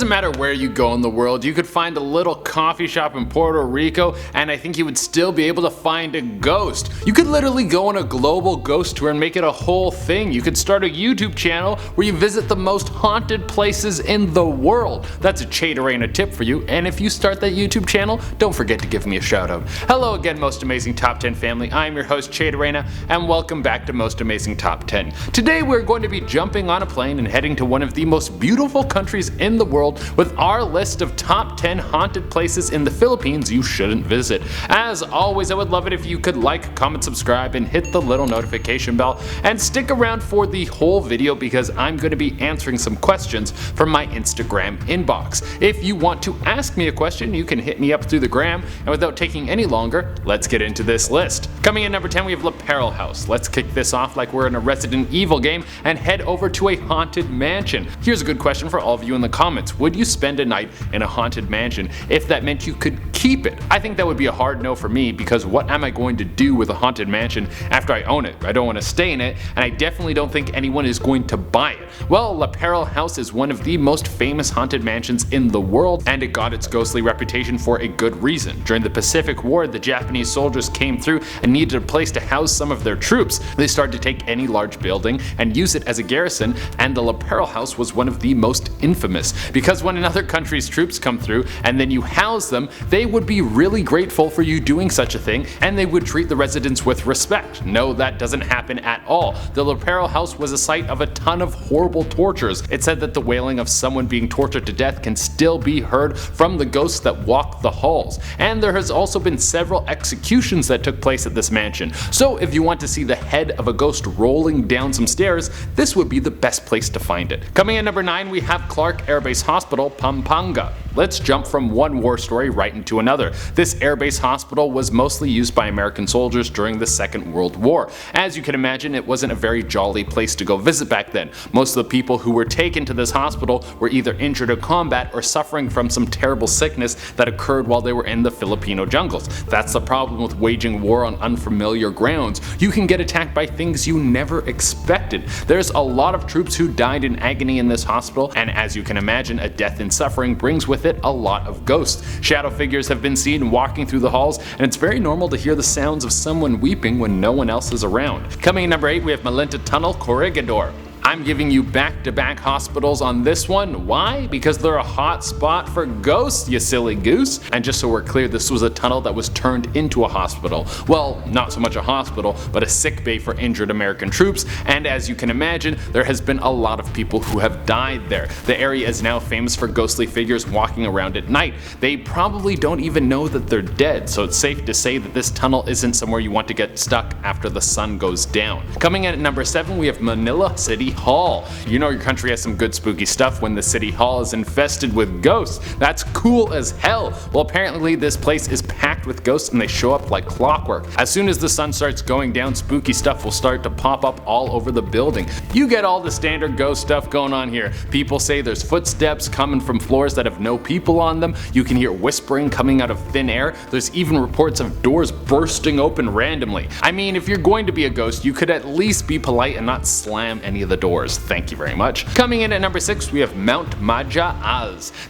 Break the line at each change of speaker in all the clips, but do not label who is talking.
doesn't matter where you go in the world, you could find a little coffee shop in Puerto Rico and I think you would still be able to find a ghost. You could literally go on a global ghost tour and make it a whole thing. You could start a YouTube channel where you visit the most haunted places in the world. That's a Che Durena tip for you, and if you start that YouTube channel, don't forget to give me a shout out. Hello again, Most Amazing Top 10 family. I'm your host Che Durena and welcome back to Most Amazing Top 10. Today we're going to be jumping on a plane and heading to one of the most beautiful countries in the world with our list of top 10 haunted places in the Philippines you shouldn't visit. As always, I would love it if you could like, comment, subscribe, and hit the little notification bell, and stick around for the whole video because I'm going to be answering some questions from my Instagram inbox. If you want to ask me a question, you can hit me up through the gram, and without taking any longer, let's get into this list. Coming in number 10, we have Apparel House. Let's kick this off like we're in a Resident Evil game and head over to a haunted mansion. Here's a good question for all of you in the comments. Would you spend a night in a haunted mansion if that meant you could keep it? I think that would be a hard no for me because what am I going to do with a haunted mansion after I own it? I don't want to stay in it, and I definitely don't think anyone is going to buy it. Well, Apparel House is one of the most famous haunted mansions in the world, and it got its ghostly reputation for a good reason. During the Pacific War, the Japanese soldiers came through and needed a place to house some of their troops. They started to take any large building and use it as a garrison, and the Apparel House was one of the most infamous because when another country's troops come through and then you house them, they would be really grateful for you doing such a thing and they would treat the residents with respect. No, that doesn't happen at all. The Apparel House was a site of a ton of horrible tortures. It said that the wailing of someone being tortured to death can still be heard from the ghosts that walk the halls, and there has also been several executions that took place at this mansion. So if you want to see the head of a ghost rolling down some stairs, this would be the best place to find it. Coming in number 9, we have Clark Air Base Hospital, Pampanga. Let's jump from one war story right into another. This airbase hospital was mostly used by American soldiers during the Second World War. As you can imagine, it wasn't a very jolly place to go visit back then. Most of the people who were taken to this hospital were either injured in combat or suffering from some terrible sickness that occurred while they were in the Filipino jungles. That's the problem with waging war on unfamiliar grounds. You can get attacked by things you never expected. There's a lot of troops who died in agony in this hospital, and as you can imagine, a death in suffering brings with it a lot of ghosts. Shadow figures have been seen walking through the halls, and it's very normal to hear the sounds of someone weeping when no one else is around. Coming in number 8, we have Malenta Tunnel, Corregidor. I'm giving you back-to-back hospitals on this one. Why? Because they're a hot spot for ghosts, you silly goose. And just so we're clear, this was a tunnel that was turned into a hospital. Well, not so much a hospital, but a sick bay for injured American troops, and as you can imagine, there has been a lot of people who have died there. The area is now famous for ghostly figures walking around at night. They probably don't even know that they're dead, so it's safe to say that this tunnel isn't somewhere you want to get stuck after the sun goes down. Coming in at number 7, we have Manila City Hall. You know your country has some good spooky stuff when the city hall is infested with ghosts. That's cool as hell. Well, apparently this place is packed with ghosts and they show up like clockwork. As soon as the sun starts going down, spooky stuff will start to pop up all over the building. You get all the standard ghost stuff going on here. People say there's footsteps coming from floors that have no people on them. You can hear whispering coming out of thin air. There's even reports of doors bursting open randomly. I mean, if you're going to be a ghost, you could at least be polite and not slam any of the doors. Thank you very much. Coming in at number 6, we have Mount Maja.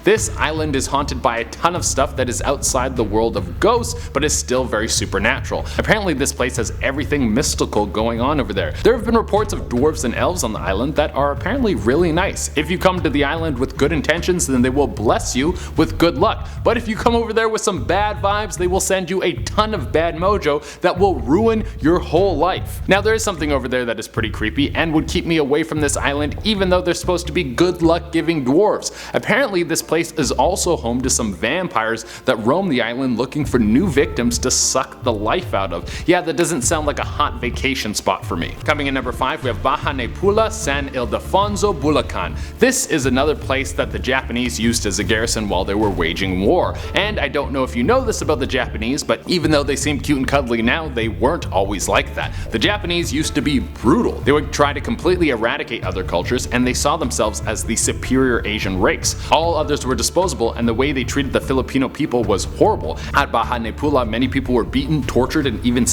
This island is haunted by a ton of stuff that is outside the world of ghosts, but is still very supernatural. Apparently this place has everything mystical going on over there. There have been reports of dwarves and elves on the island that are apparently really nice. If you come to the island with good intentions, then they will bless you with good luck. But if you come over there with some bad vibes, they will send you a ton of bad mojo that will ruin your whole life. Now there is something over there that is pretty creepy and would keep me away from this island even though they're supposed to be good luck giving dwarves. Apparently this place is also home to some vampires that roam the island looking for new victims to suck the life out of. Yeah, that doesn't sound like a hot vacation spot for me. Coming in number 5, we have Baja Nepula, San Ildefonso, Bulacan. This is another place that the Japanese used as a garrison while they were waging war. And I don't know if you know this about the Japanese, but even though they seem cute and cuddly now, they weren't always like that. The Japanese used to be brutal. They would try to completely eradicate other cultures, and they saw themselves as the superior Asian race. All others were disposable, and the way they treated the Filipino people was horrible. At Baja Nepula, many people were beaten, tortured, and even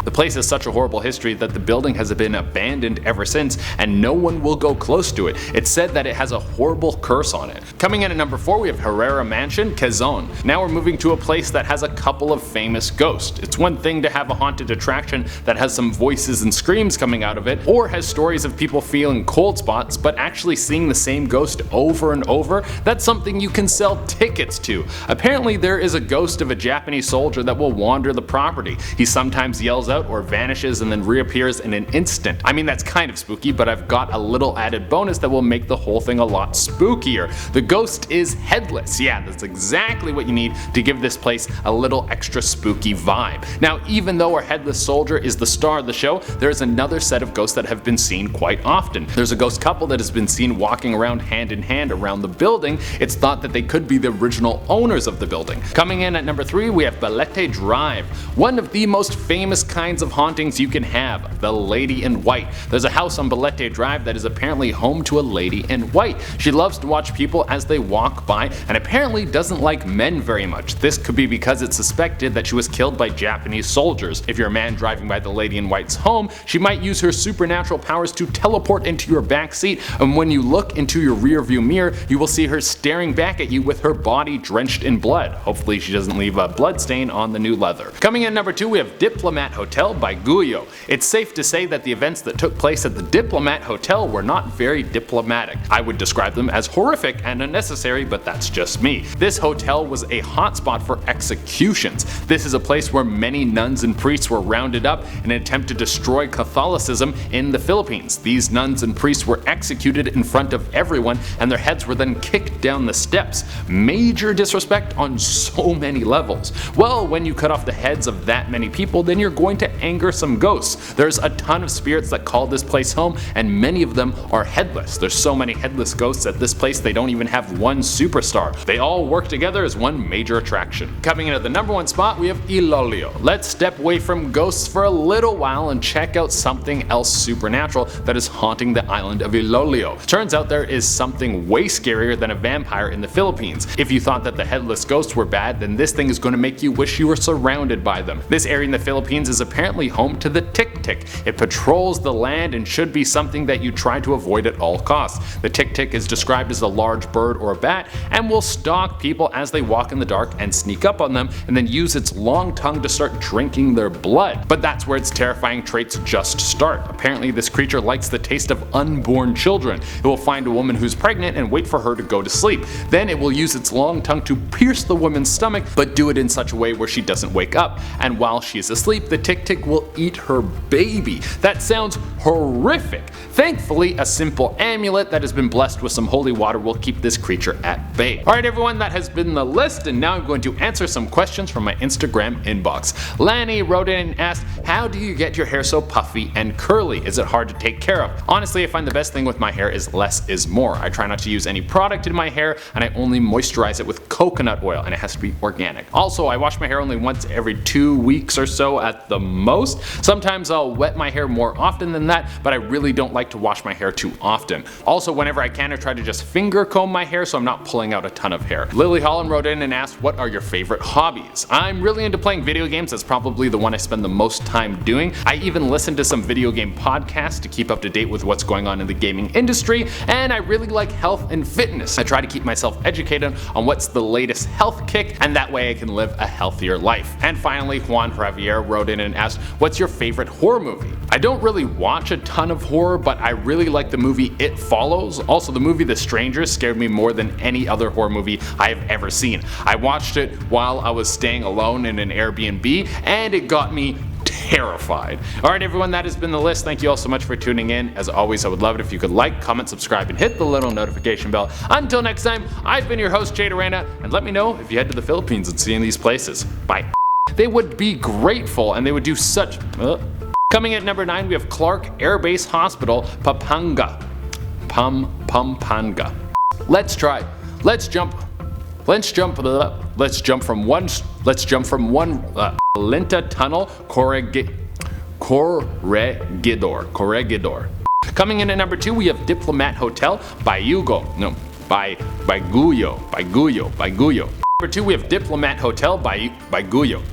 The place has such a horrible history that the building has been abandoned ever since, and no one will go close to it. It's said that it has a horrible curse on it. Coming in at number 4, we have Herrera Mansion, Quezon. Now we're moving to a place that has a couple of famous ghosts. It's one thing to have a haunted attraction that has some voices and screams coming out of it, or has stories of people feeling cold spots, but actually seeing the same ghost over and over, that's something you can sell tickets to. Apparently there is a ghost of a Japanese soldier that will wander the property. He sometimes yells out or vanishes and then reappears in an instant. I mean, that's kind of spooky, but I've got a little added bonus that will make the whole thing a lot spookier. The ghost is headless. Yeah, that's exactly what you need to give this place a little extra spooky vibe. Now, even though our headless soldier is the star of the show, there is another set of ghosts that have been seen quite often. There's a ghost couple that has been seen walking around hand in hand around the building. It's thought that they could be the original owners of the building. Coming in at number 3, we have Balete Drive, one of the most famous kinds of hauntings you can have, the Lady in White. There's a house on Balete Drive that is apparently home to a lady in white. She loves to watch people as they walk by and apparently doesn't like men very much. This could be because it's suspected that she was killed by Japanese soldiers. If you're a man driving by the Lady in White's home, she might use her supernatural powers to teleport into your back seat, and when you look into your rear view mirror, you will see her staring back at you with her body drenched in blood. Hopefully she doesn't leave a blood stain on the new leather. Coming in at number 2, we have Diplomat Hotel by Guyo. It's safe to say that the events that took place at the Diplomat Hotel were not very diplomatic. I would describe them as horrific and unnecessary, but that's just me. This hotel was a hotspot for executions. This is a place where many nuns and priests were rounded up in an attempt to destroy Catholicism in the Philippines. These nuns and priests were executed in front of everyone, and their heads were then kicked down the steps. Major disrespect on so many levels. Well, when you cut off the heads of that many people, then you're going to anger some ghosts. There's a ton of spirits that call this place home, and many of them are headless. There's so many headless ghosts at this place they don't even have one superstar. They all work together as one major attraction. Coming in at the number 1 spot, we have Iloilo. Let's step away from ghosts for a little while and check out something else supernatural that is haunting the island of Iloilo. Turns out there is something way scarier than a vampire in the Philippines. If you thought that the headless ghosts were bad, then this thing is going to make you wish you were surrounded by them. This area in the Philippines is apparently home to the tik-tik. It patrols the land and should be something that you try to avoid at all costs. The tik-tik is described as a large bird or a bat and will stalk people as they walk in the dark and sneak up on them, and then use its long tongue to start drinking their blood. But that's where its terrifying traits just start. Apparently this creature likes the taste of unborn children. It will find a woman who's pregnant and wait for her to go to sleep. Then it will use its long tongue to pierce the woman's stomach, but do it in such a way where she doesn't wake up. And while she is asleep, the tik-tik will eat her baby. That sounds horrific. Thankfully, a simple amulet that has been blessed with some holy water will keep this creature at bay. Alright everyone, that has been the list, and now I'm going to answer some questions from my Instagram inbox. Lanny wrote in and asked, how do you get your hair so puffy and curly? Is it hard to take care of? Honestly, I find the best thing with my hair is less is more. I try not to use any product in my hair, and I only moisturize it with coconut oil, and it has to be organic. Also, I wash my hair only once every 2 weeks or so at the most. Sometimes I'll wet my hair more often than that, but I really don't like to wash my hair too often. Also, whenever I can, I try to just finger comb my hair so I'm not pulling out a ton of hair. Lily Holland wrote in and asked, what are your favorite hobbies? I'm really into playing video games. That's probably the one I spend the most time doing. I even listen to some video game podcasts to keep up to date with what's going on in the gaming industry, and I really like health and fitness. I try to keep myself educated on what's the latest health kick, and that way I can live a healthier life. And finally, Juan Javier wrote in and asked, what's your favorite horror movie? I don't really watch a ton of horror, but I really like the movie It Follows. Also, the movie The Strangers scared me more than any other horror movie I have ever seen. I watched it while I was staying alone in an Airbnb, and it got me terrified. Alright everyone, that has been the list. Thank you all so much for tuning in. As always, I would love it if you could like, comment, subscribe, and hit the little notification bell. Until next time, I've been your host, Che Durena, and let me know if you head to the Philippines and see these places. Bye. They would be grateful, and they would do such... Coming at number 9, we have Clark Air Base Hospital, Pampanga. Pampanga. Let's try. Let's jump from one Malenta Tunnel, Corregidor. Coming in at number 2, we have Diplomat Hotel, Guyo. Number 2, we have Diplomat Hotel by Guyo.